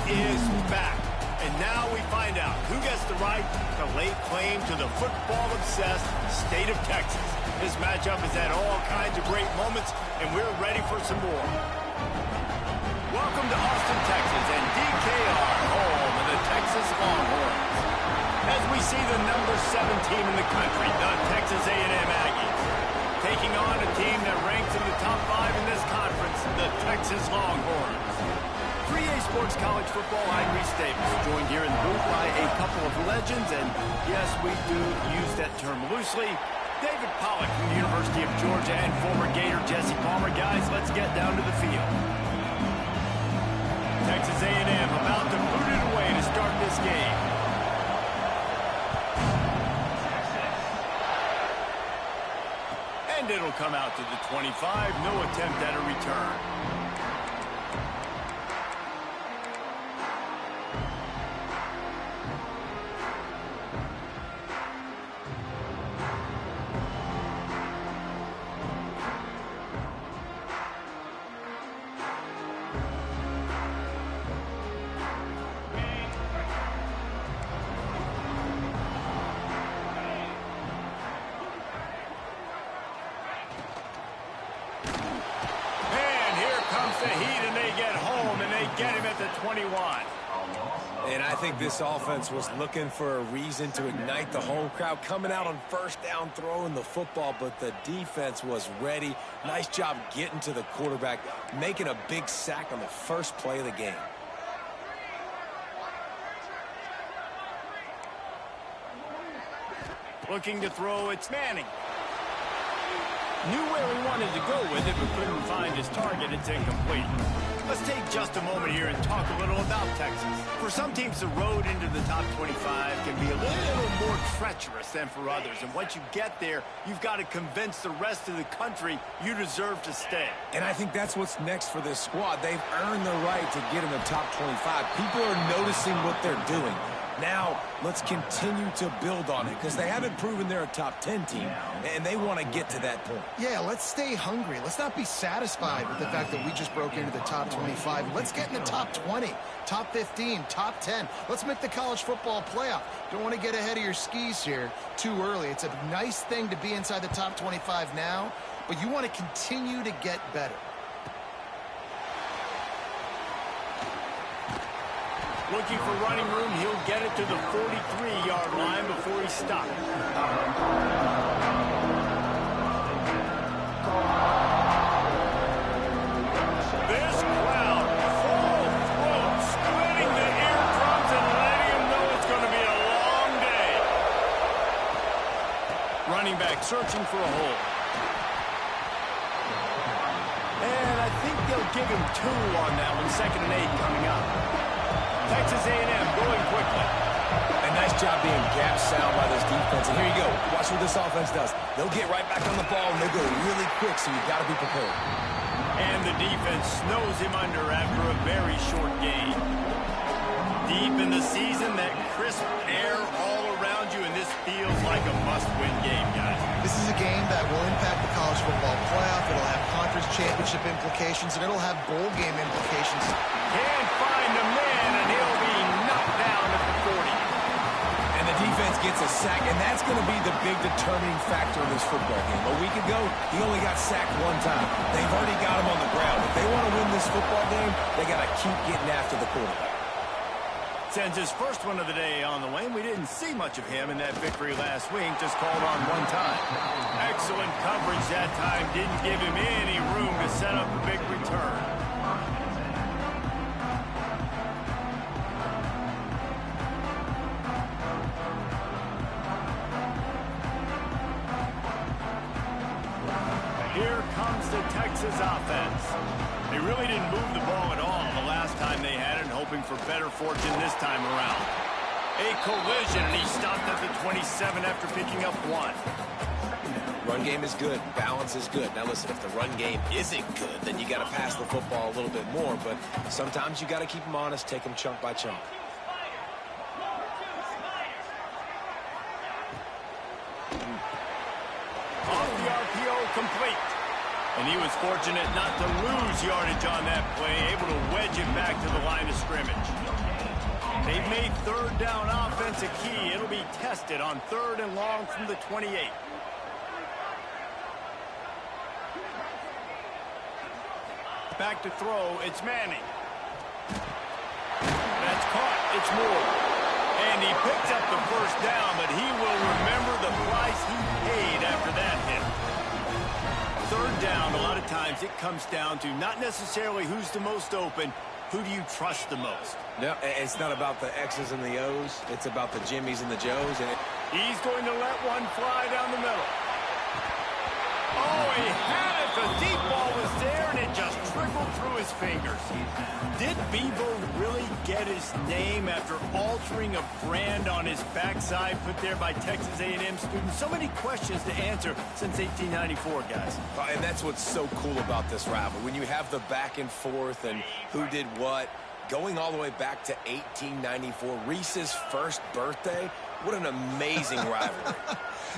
is back. And now we find out who gets the right to lay claim to the football-obsessed state of Texas. This matchup has had all kinds of great moments, and we're ready for some more. Welcome to Austin, Texas, and DKR, home of the Texas Longhorns. As we see the number 7 team in the country, the Texas A&M Aggies, taking on a team that ranks in the top 5 in this conference, the Texas Longhorns. 3A Sports College Football, I'm Reese Davis, joined here in the booth by a couple of legends, and yes, we do use that term loosely. David Pollack from the University of Georgia and former Gator Jesse Palmer. Guys, let's get down to the field. Texas A&M about to boot it away to start this game. And it'll come out to the 25, no attempt at a return. The heat, and they get home, and they get him at the 21. And I think this offense was looking for a reason to ignite the home crowd, coming out on first down, throwing the football, but the defense was ready. Nice job getting to the quarterback, making a big sack on the first play of the game. Looking to throw, it's Manning. Knew where he wanted to go with it, but couldn't find his target. It's incomplete. Let's take just a moment here and talk a little about Texas. For some teams, the road into the top 25 can be a little more treacherous than for others. And once you get there, you've got to convince the rest of the country you deserve to stay. And I think that's what's next for this squad. They've earned the right to get in the top 25. People are noticing what they're doing. Now, let's continue to build on it because they haven't proven they're a top 10 team, and they want to get to that point. Yeah, let's stay hungry. Let's not be satisfied with the fact that we just broke into the top 25. Let's get in the top 20, top 15, top 10. Let's make the college football playoff. Don't want to get ahead of your skis here too early. It's a nice thing to be inside the top 25 now, but you want to continue to get better. Looking for running room, he'll get it to the 43-yard line before he stopped. This crowd, full throat, splitting the eardrums and letting him know it's going to be a long day. Running back searching for a hole. And I think they'll give him 2 on that one, 2nd and 8 coming up. Texas A&M going quickly. A nice job being gap sound by this defense. And here you go. Watch what this offense does. They'll get right back on the ball, and they'll go really quick, so you've got to be prepared. And the defense snows him under after a very short game. Deep in the season, that crisp air all around you, and this feels like a must-win game, guys. This is a game that will impact the college football playoff. It'll have conference championship implications, and it'll have bowl game implications. Can't find a man, and he'll be knocked down at the 40. And the defense gets a sack, and that's going to be the big determining factor in this football game. A week ago, he only got sacked 1 time. They've already got him on the ground. If they want to win this football game, they got to keep getting after the quarterback. Sends his first one of the day on the way. We didn't see much of him in that victory last week, just called on 1 time. Excellent coverage that time. Didn't give him any room to set up a big return. Here comes the Texas offense. They really didn't move the ball at all the last time they had it, hoping for better fortune this time around. A collision, and he stopped at the 27 after picking up 1. Run game is good. Balance is good. Now, listen, if the run game isn't good, then you got to pass the football a little bit more, but sometimes you got to keep them honest, take them chunk by chunk. Off the RPO, complete. And he was fortunate not to lose yardage on that play, able to wedge it back to the line of scrimmage. They've made third down offense a key. It'll be tested on 3rd and long from the 28. Back to throw, it's Manning. That's caught, it's Moore. And he picks up the first down, but he will remember the price he paid after that hit. 3rd down, a lot of times it comes down to not necessarily who's the most open, who do you trust the most? No, it's not about the X's and the O's. It's about the Jimmies and the Joes. And he's going to let one fly down the middle. Oh, he had it. The deep ball was there, and it just trickled through his fingers. Did Bevo really get his name after altering a brand on his backside put there by Texas A&M students? So many questions to answer since 1894, guys. And that's what's so cool about this rivalry. When you have the back and forth and who did what, going all the way back to 1894, Reese's first birthday. What an amazing rivalry.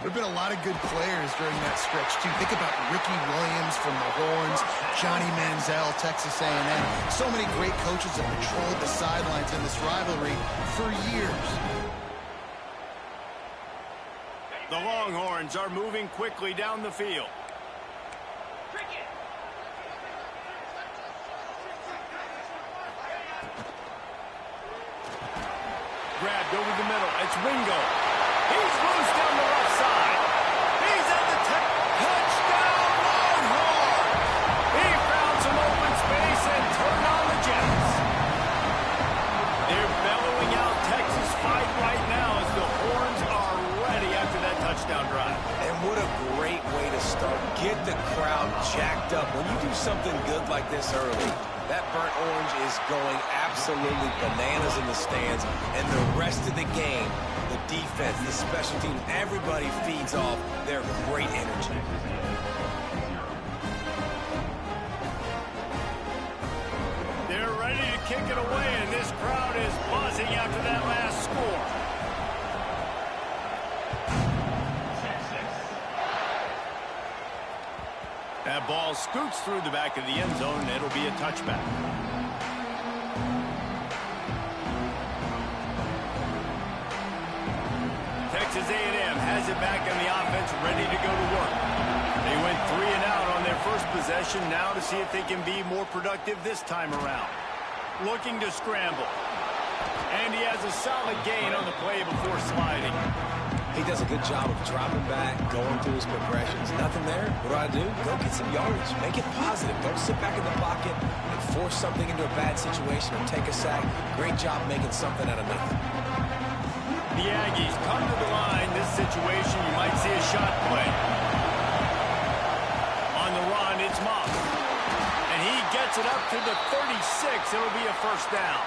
There have been a lot of good players during that stretch, too. Think about Ricky Williams from the Horns, Johnny Manziel, Texas A&M. So many great coaches have patrolled the sidelines in this rivalry for years. The Longhorns are moving quickly down the field. Grabbed over the middle. It's Wingo. He's loose down the left side. He's at the touchdown, Longhorns. He found some open space and turned on the Jets. They're bellowing out Texas fight right now as the Horns are ready after that touchdown drive. And what a great way to start. Get the crowd jacked up. When you do something good like this early, that burnt orange is going absolutely bananas in the stands. And the rest of the game, the defense, the special teams, everybody feeds off their great energy. They're ready to kick it away, and this crowd is buzzing after that last score. That ball scoots through the back of the end zone, and it'll be a touchback. Texas A&M has it back on the offense, ready to go to work. They went 3 and out on their first possession, now to see if they can be more productive this time around. Looking to scramble. And he has a solid gain on the play before sliding. He does a good job of dropping back, going through his progressions. Nothing there. What do? Go get some yardage. Make it positive. Don't sit back in the pocket and force something into a bad situation or take a sack. Great job making something out of nothing. The Aggies come to the line. This situation, you might see a shot play. On the run, it's Moss. And he gets it up to the 36. It'll be a first down.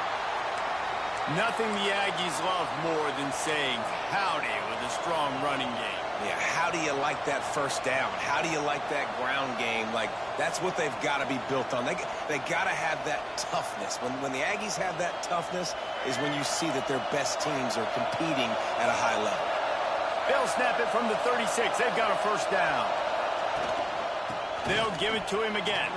Nothing the Aggies love more than saying howdy with a strong running game. Yeah, how do you like that first down? How do you like that ground game? Like, that's what they've got to be built on. They got to have that toughness. When the Aggies have that toughness is when you see that their best teams are competing at a high level. They'll snap it from the 36. They've got a first down. They'll give it to him again.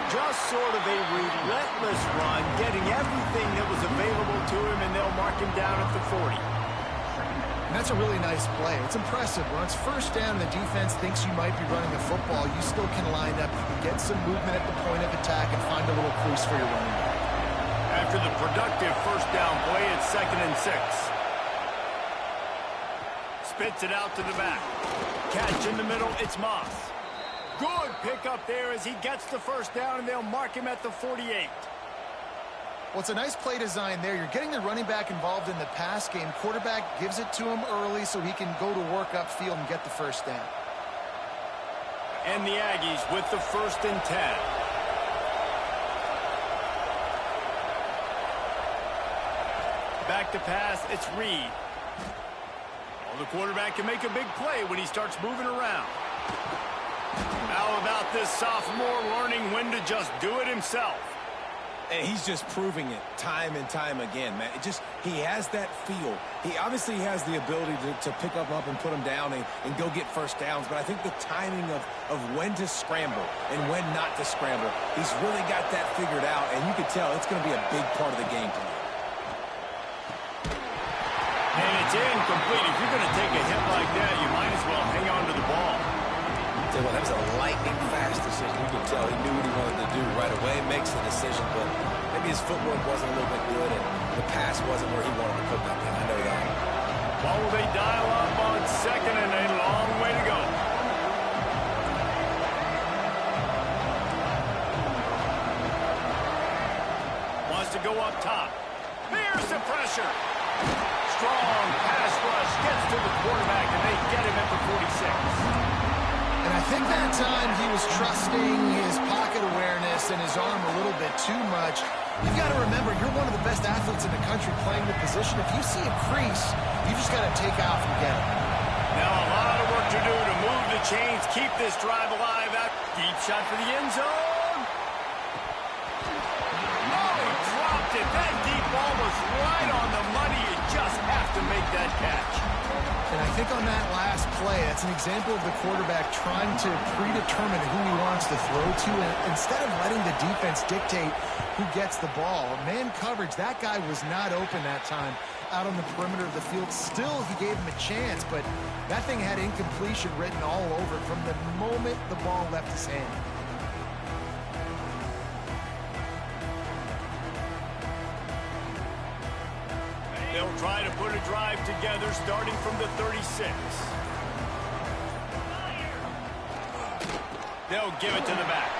Just sort of a relentless run, getting everything that was available to him, and they'll mark him down at the 40. And that's a really nice play. It's impressive. When it's first down and the defense thinks you might be running the football, you still can line up, get some movement at the point of attack, and find a little crease for your running back. After the productive first down play, it's 2nd and 6. Spits it out to the back. Catch in the middle, it's Moss. Good pickup there as he gets the first down, and they'll mark him at the 48. Well, it's a nice play design there. You're getting the running back involved in the pass game. Quarterback gives it to him early so he can go to work upfield and get the first down. And the Aggies with the 1st and 10. Back to pass, it's Reed. Well, the quarterback can make a big play when he starts moving around. How about this sophomore learning when to just do it himself? And he's just proving it time and time again, man. He has that feel. He obviously has the ability to pick up and put him down and go get first downs, but I think the timing of when to scramble and when not to scramble, he's really got that figured out, and you can tell it's going to be a big part of the game tonight. And it's incomplete. If you're going to take a hit like that, you might as well hang on to the ball. Well, that was a lightning-fast decision. You could tell he knew what he wanted to do right away, makes the decision, but maybe his footwork wasn't a little bit good, and the pass wasn't where he wanted to put that thing. I know that. Well, will they dial up on second, and a long way to go. Wants to go up top. There's the pressure. Strong pass rush gets to the quarterback, and they get him at the 46. And I think that time he was trusting his pocket awareness and his arm a little bit too much. You've got to remember, you're one of the best athletes in the country playing the position. If you see a crease, you just got to take off and get it. Now a lot of work to do to move the chains, keep this drive alive. Out deep shot for the end zone. Oh, he dropped it. That deep ball was right on the money. You just have to make that catch. And I think on that last play, that's an example of the quarterback trying to predetermine who he wants to throw to, and instead of letting the defense dictate who gets the ball. Man coverage, that guy was not open that time out on the perimeter of the field. Still, he gave him a chance, but that thing had incompletion written all over it from the moment the ball left his hand. They'll try to put a drive together starting from the 36. They'll give it to the back.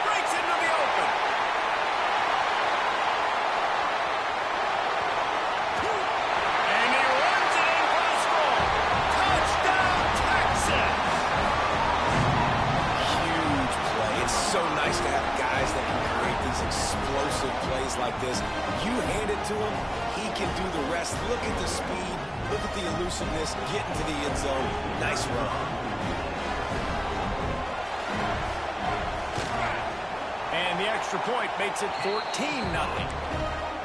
Breaks into the open. And he runs it in for the score. Touchdown, Texas! Huge play. It's so nice to have guys that can create these explosive plays like this. You hand it to him, he can do the rest. Look at the speed. Look at the elusiveness. Get into the end zone. Nice run. And the extra point makes it 14-0.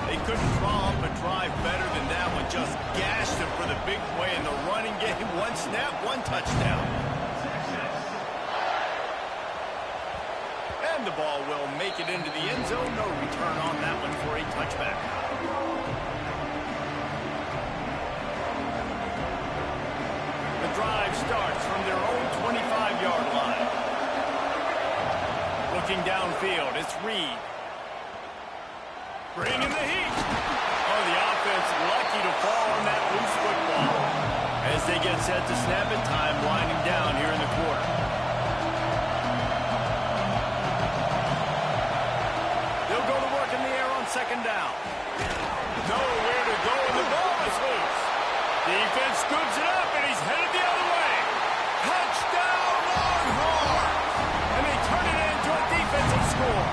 They couldn't draw up a drive better than that one. Just gashed them for the big play in the running game. One snap, one touchdown. And the ball will make it into the end zone. No return on that one for a touchback. The drive starts from their own 25-yard line. Looking downfield, it's Reed. Bringing the heat. Oh, the offense lucky to fall on that loose football. As they get set to snap it, time winding down here in the quarter. They'll go to work in the air on second down. Nowhere to go, and the ball is loose. Defense scoops it up, and he's headed the other way. Touchdown, Longhorns! And they turn it into a defensive score.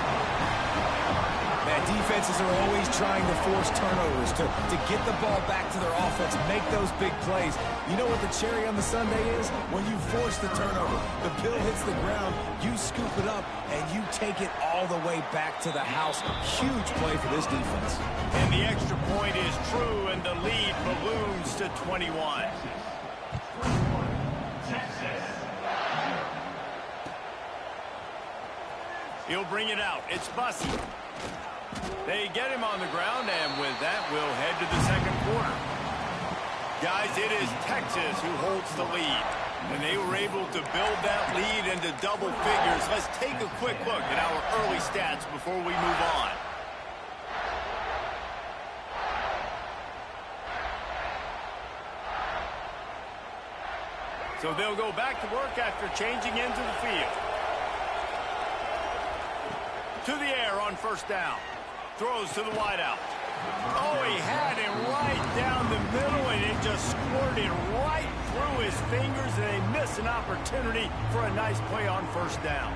Man, defenses are always trying to force turnovers to get the ball back to their offense, make those big plays. You know what the cherry on the sundae is? When you force the turnover, the pill hits the ground, you scoop it up, and you take it all the way back to the house. Huge play for this defense. And the extra point is true, and the lead balloons to 21. He'll bring it out. It's Bussey. They get him on the ground, and with that, we'll head to the second quarter. Guys, it is Texas who holds the lead, and they were able to build that lead into double figures. Let's take a quick look at our early stats before we move on. So they'll go back to work after changing into the field. To the air on first down. Throws to the wideout. Oh, he had him right down the middle, and it just squirted right through his fingers, and they miss an opportunity for a nice play on first down.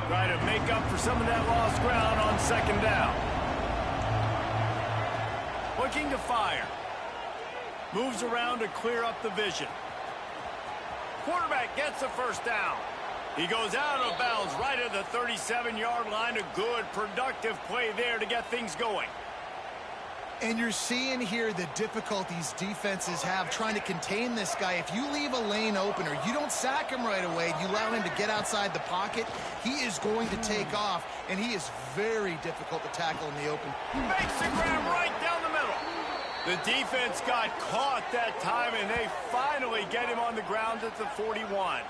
Try to make up for some of that lost ground on second down. Looking to fire. Moves around to clear up the vision. Quarterback gets the first down. He goes out of bounds right at the 37-yard line. A good, productive play there to get things going. And you're seeing here the difficulties defenses have trying to contain this guy. If you leave a lane open or you don't sack him right away, you allow him to get outside the pocket, he is going to take off, and he is very difficult to tackle in the open. Makes the grab right down the middle. The defense got caught that time, and they finally get him on the ground at the 41.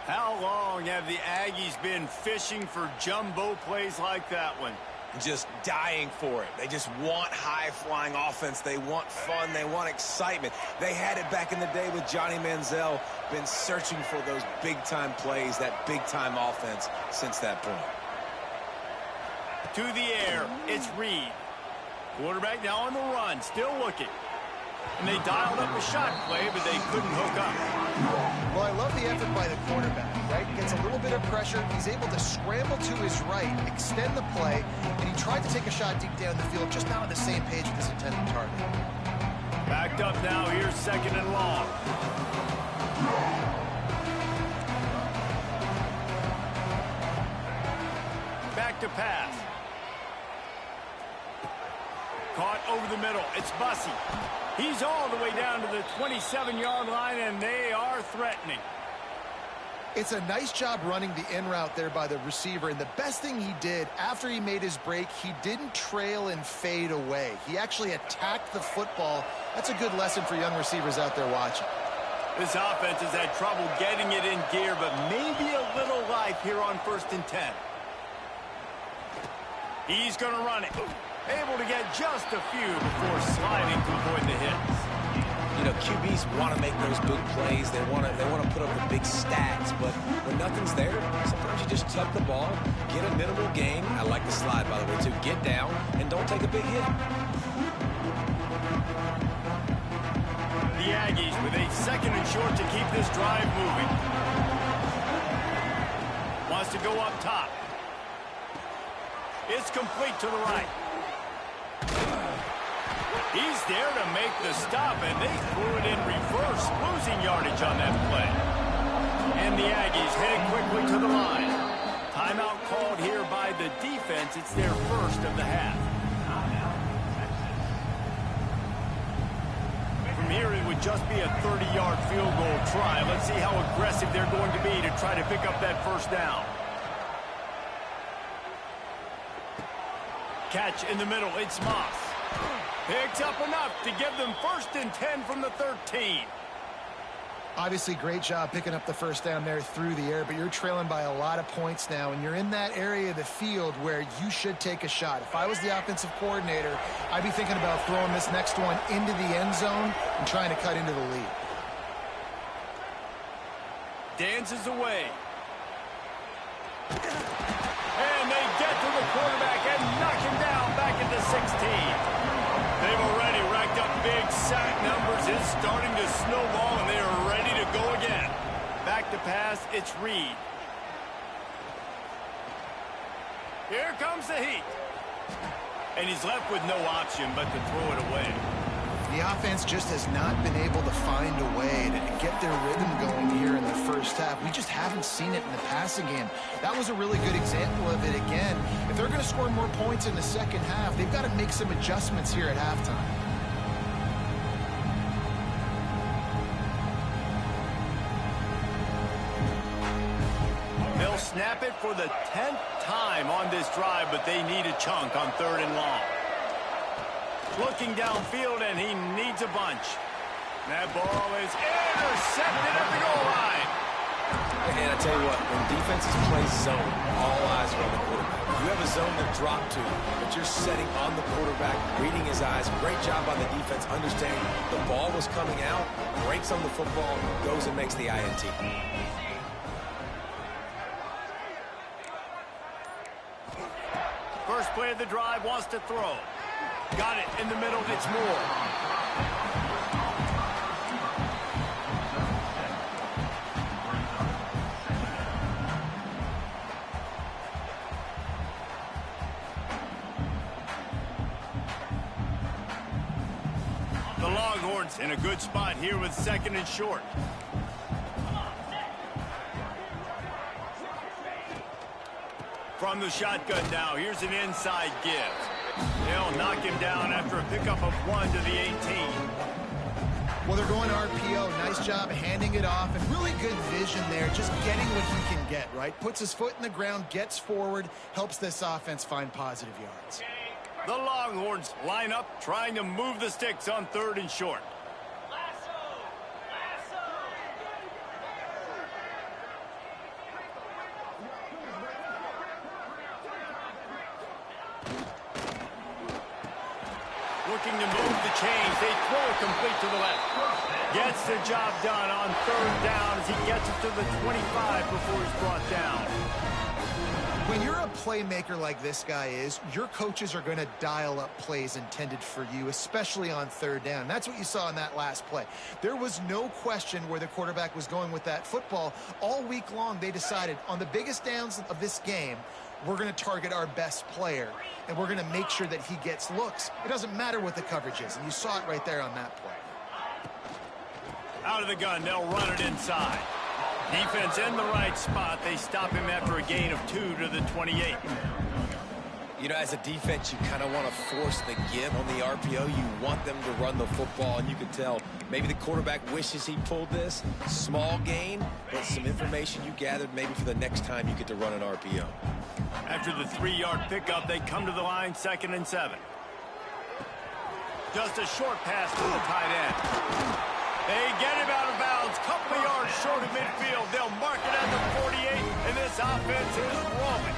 How long have the Aggies been fishing for jumbo plays like that one? Just dying for it. They just want high-flying offense. They want fun. They want excitement. They had it back in the day with Johnny Manziel. Been searching for those big-time plays, that big-time offense since that point. To the air, it's Reed. Quarterback now on the run, still looking. And they dialed up a shot play, but they couldn't hook up. Well, I love the effort by the quarterback, right? Gets a little bit of pressure. He's able to scramble to his right, extend the play, and he tried to take a shot deep down the field, just not on the same page with his intended target. Backed up now, here's 2nd and long. Back to pass. Caught over the middle. It's Bussey. He's all the way down to the 27-yard line, and they are threatening. It's a nice job running the in route there by the receiver, and the best thing he did after he made his break, he didn't trail and fade away. He actually attacked the football. That's a good lesson for young receivers out there watching. This offense has had trouble getting it in gear, but maybe a little life here on 1st and 10. He's going to run it. Able to get just a few before sliding to avoid the hits. You know, QBs want to make those big plays. They want to put up the big stats, but when nothing's there, sometimes you just tuck the ball, get a minimal gain. I like the slide, by the way, too. Get down and don't take a big hit. The Aggies with a 2nd and short to keep this drive moving. Wants to go up top. It's complete to the right. He's there to make the stop, and they threw it in reverse, losing yardage on that play. And the Aggies headed quickly to the line. Timeout called here by the defense. It's their first of the half. From here, it would just be a 30-yard field goal try. Let's see how aggressive they're going to be to try to pick up that 1st down. Catch in the middle, it's Moss. Picks up enough to give them 1st and 10 from the 13. Obviously, great job picking up the 1st down there through the air, but you're trailing by a lot of points now, and you're in that area of the field where you should take a shot. If I was the offensive coordinator, I'd be thinking about throwing this next one into the end zone and trying to cut into the lead. Dances away. And they get to the quarterback and knock him down back at the 16. They've already racked up big sack numbers. It's starting to snowball, and they are ready to go again. Back to pass, it's Reed. Here comes the heat. And he's left with no option but to throw it away. The offense just has not been able to find a way to get their rhythm going here in the 1st half. We just haven't seen it in the passing game. That was a really good example of it again. If they're going to score more points in the 2nd half, they've got to make some adjustments here at halftime. They'll snap it for the 10th time on this drive, but they need a chunk on 3rd and long. Looking downfield, and he needs a bunch. That ball is intercepted at the goal line. And I tell you what, when defenses play zone, all eyes are on the quarterback. You have a zone to drop to, but you're setting on the quarterback, reading his eyes. Great job by the defense, understanding the ball was coming out, breaks on the football, goes and makes the INT. First play of the drive, wants to throw. Got it in the middle, it's Moore. The Longhorns in a good spot here with 2nd and short. From the shotgun now, here's an inside give. They'll knock him down after a pickup of 1 to the 18. Well, they're going RPO. Nice job handing it off, and really good vision there, just getting what he can get, right? Puts his foot in the ground, gets forward, helps this offense find positive yards. The Longhorns line up, trying to move the sticks on 3rd and short. Looking to move the chains. They throw it complete to the left. Gets the job done on 3rd down as he gets it to the 25 before he's brought down. When you're a playmaker like this guy is, your coaches are going to dial up plays intended for you, especially on 3rd down. That's what you saw in that last play. There was no question where the quarterback was going with that football. All week long, they decided on the biggest downs of this game, we're going to target our best player, and we're going to make sure that he gets looks. It doesn't matter what the coverage is, and you saw it right there on that play. Out of the gun, they'll run it inside. Defense in the right spot. They stop him after a gain of 2 to the 28. You know, as a defense, you kind of want to force the give on the RPO. You want them to run the football, and you can tell maybe the quarterback wishes he pulled this. Small gain, but some information you gathered maybe for the next time you get to run an RPO. After the 3-yard pickup, they come to the line, 2nd and 7. Just a short pass to the tight end. They get him out of bounds, couple of yards short of midfield. They'll mark it at the 48, and this offense is rolling.